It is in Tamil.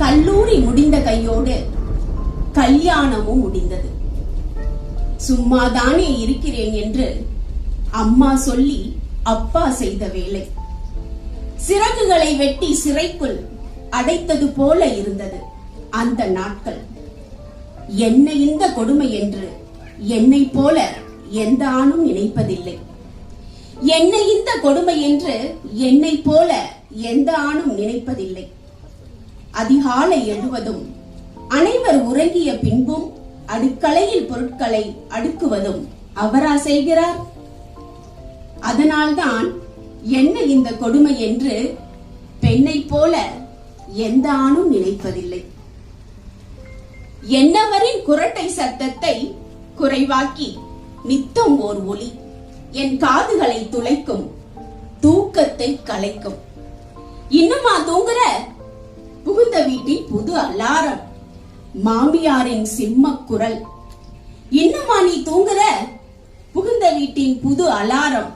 கல்லூரி முடிந்த கையோடு கல்யாணமும் முடிந்தது. சும்மாதானே இருக்கிறேன் என்று அம்மா சொல்லி அப்பா செய்த வேலை. சிறகுகளை வெட்டி சிறைக்குள் அடைத்தது போல இருந்தது அந்த நாட்கள். என்ன இந்த கொடுமை என்று என்னை போல எந்த ஆணும் நினைப்பதில்லை. என்ன இந்த கொடுமை என்று என்னை போல எந்த ஆணும் நினைப்பதில்லை. அதிகாலை எழுவதும் அனைவர் உறங்கிய பின்பும் அடுக்கலையில் பொருட்களை அடுக்குவதும் அவரா செய்கிறார்? அதனால்தான் என்ன இந்த கொடுமை என்று பெண்ணை போல எந்த ஆணும் நினைப்பதில்லை. என்னவரின் குரட்டை சத்தத்தை குறைவாக்கி நித்தம் ஓர் ஒலி என் காதுகளை துளைக்கும், தூக்கத்தை கலைக்கும். இன்னுமா தூங்குற? புகுந்த வீட்டின் புது அலாரம், மாமியாரின் சிம்ம குரல். இன்னுமா நீ தூங்குற? புகுந்த வீட்டின் புது அலாரம்,